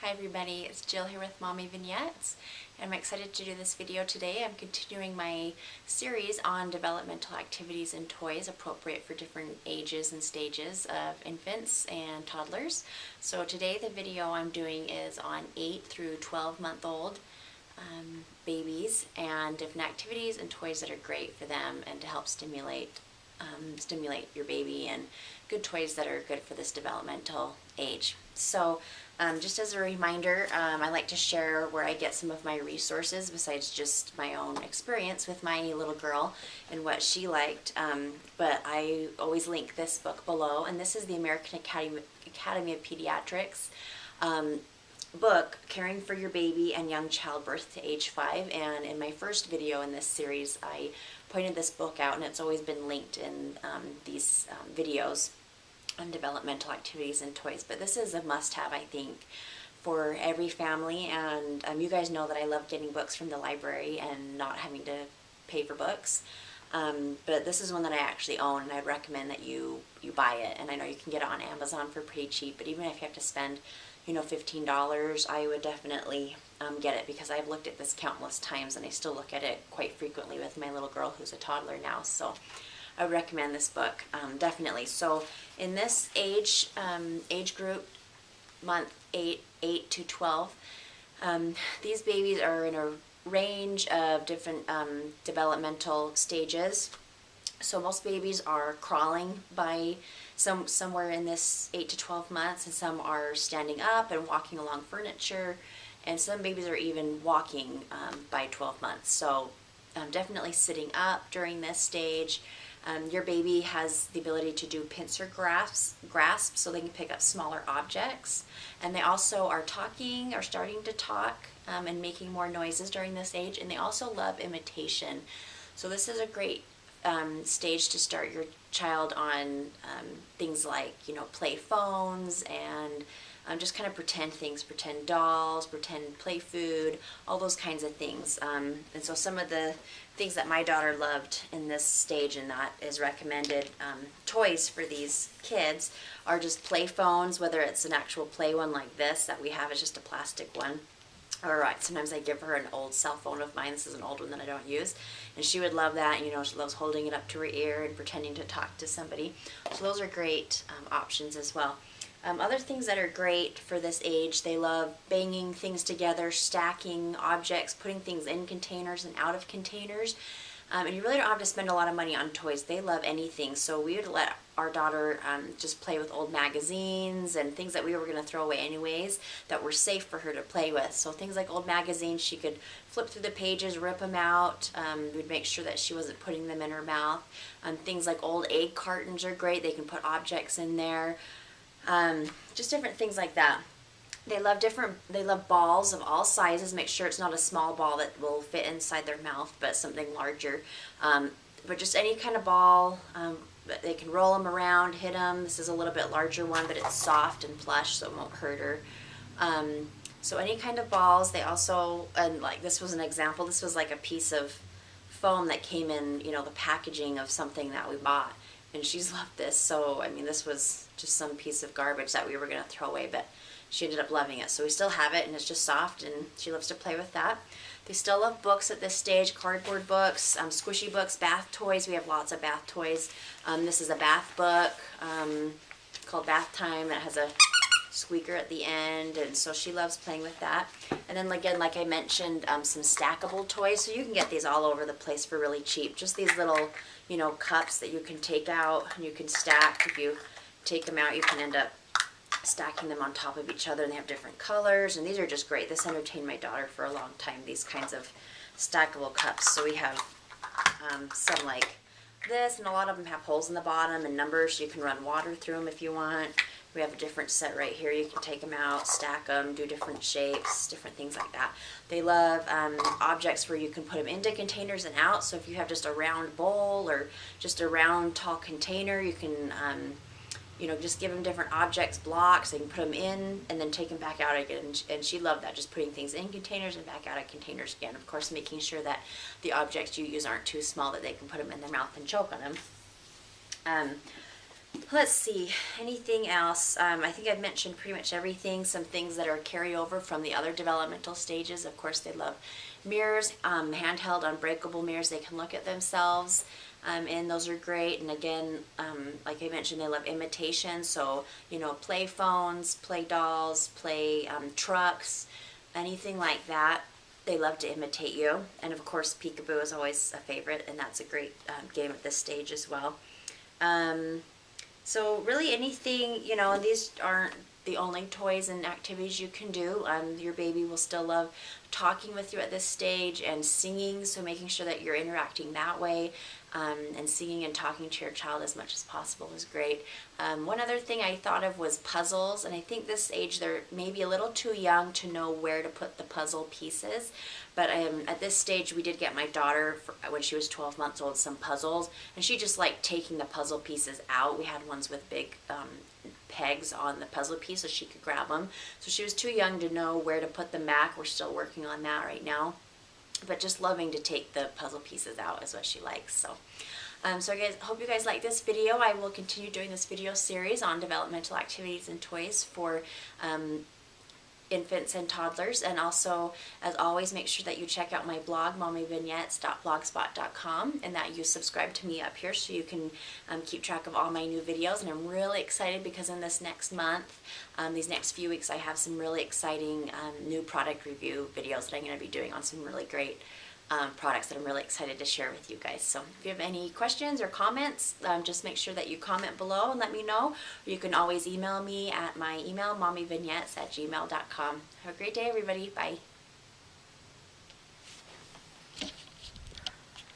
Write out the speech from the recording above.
Hi everybody, it's Jill here with Mommyvignettes, and I'm excited to do this video today. I'm continuing my series on developmental activities and toys appropriate for different ages and stages of infants and toddlers. So today the video I'm doing is on 8 through 12-month-old babies and different activities and toys that are great for them and to help stimulate your baby, and good toys that are good for this developmental age. So just as a reminder, I like to share where I get some of my resources besides just my own experience with my little girl and what she liked, but I always link this book below, and this is the American Academy of Pediatrics book, Caring for Your Baby and Young Childbirth to Age 5, and in my first video in this series I pointed this book out, and it's always been linked in these videos on developmental activities and toys. But this is a must-have, I think, for every family, and you guys know that I love getting books from the library and not having to pay for books. But this is one that I actually own, and I'd recommend that you buy it. And I know you can get it on Amazon for pretty cheap, but even if you have to spend, you know, $15, I would definitely get it, because I've looked at this countless times and I still look at it quite frequently with my little girl who's a toddler now. So I would recommend this book, definitely. So in this age group, month 8 to 12, these babies are in a range of different developmental stages. So most babies are crawling by somewhere in this 8 to 12 months, and some are standing up and walking along furniture, and some babies are even walking by 12 months. So definitely sitting up during this stage. Your baby has the ability to do pincer grasps, so they can pick up smaller objects, and they also are starting to talk and making more noises during this age, and they also love imitation. So this is a great stage to start your child on things like, you know, play phones and just kind of pretend things, pretend dolls, pretend play food, all those kinds of things. And so some of the things that my daughter loved in this stage, and that is recommended toys for these kids, are just play phones, whether it's an actual play one like this that we have, it's just a plastic one. Or sometimes I give her an old cell phone of mine. This is an old one that I don't use, and she would love that. You know, she loves holding it up to her ear and pretending to talk to somebody. So those are great options as well. Other things that are great for this age, they love banging things together, stacking objects, putting things in containers and out of containers. And you really don't have to spend a lot of money on toys. They love anything. So we would let our daughter just play with old magazines and things that we were going to throw away anyways that were safe for her to play with. So things like old magazines, she could flip through the pages, rip them out. We'd make sure that she wasn't putting them in her mouth. Things like old egg cartons are great. They can put objects in there. Just different things like that. They love balls of all sizes. Make sure it's not a small ball that will fit inside their mouth, but something larger. But just any kind of ball. They can roll them around, hit them. This is a little bit larger one, but it's soft and plush, so it won't hurt her. So any kind of balls. They also, and like this was an example, this was like a piece of foam that came in, you know, the packaging of something that we bought. And she's loved this. So, I mean, this was just some piece of garbage that we were going to throw away, but she ended up loving it. So we still have it, and it's just soft, and she loves to play with that. They still love books at this stage, cardboard books, squishy books, bath toys. We have lots of bath toys. This is a bath book called Bath Time that has a squeaker at the end, and so she loves playing with that. And then again, like I mentioned, some stackable toys. So you can get these all over the place for really cheap. Just these little, you know, cups that you can take out and you can stack. If you take them out, you can end up stacking them on top of each other, and they have different colors, and these are just great. This entertained my daughter for a long time, these kinds of stackable cups. So we have some like this, and a lot of them have holes in the bottom and numbers, so you can run water through them if you want. We have a different set right here. You can take them out, stack them, do different shapes, different things like that. They love objects where you can put them into containers and out. So if you have just a round bowl or just a round tall container, you can you know, just give them different objects, blocks. They can put them in and then take them back out again. And she loved that, just putting things in containers and back out of containers again. Of course, making sure that the objects you use aren't too small that they can put them in their mouth and choke on them. Let's see, anything else? I think I've mentioned pretty much everything. Some things that are carryover from the other developmental stages. Of course, they love mirrors, handheld unbreakable mirrors. They can look at themselves, and those are great. And again, like I mentioned, they love imitation. So, you know, play phones, play dolls, play trucks, anything like that. They love to imitate you. And of course, peekaboo is always a favorite, and that's a great game at this stage as well. So really anything, you know, and these aren't the only toys and activities you can do. Your baby will still love talking with you at this stage and singing, so making sure that you're interacting that way, and singing and talking to your child as much as possible is great. One other thing I thought of was puzzles, and I think this age they're maybe a little too young to know where to put the puzzle pieces, but at this stage we did get my daughter, when she was 12 months old, some puzzles, and she just liked taking the puzzle pieces out. We had ones with big pegs on the puzzle piece so she could grab them. So she was too young to know where to put them back. We're still working on that right now. But just loving to take the puzzle pieces out is what she likes. So so I hope you guys like this video. I will continue doing this video series on developmental activities and toys for infants and toddlers. And also, as always, make sure that you check out my blog, mommyvignettes.blogspot.com, and that you subscribe to me up here so you can keep track of all my new videos. And I'm really excited because in this next month, these next few weeks, I have some really exciting new product review videos that I'm going to be doing on some really great products that I'm really excited to share with you guys. So if you have any questions or comments, just make sure that you comment below and let me know. Or you can always email me at my email, mommyvignettes@gmail.com. Have a great day, everybody. Bye.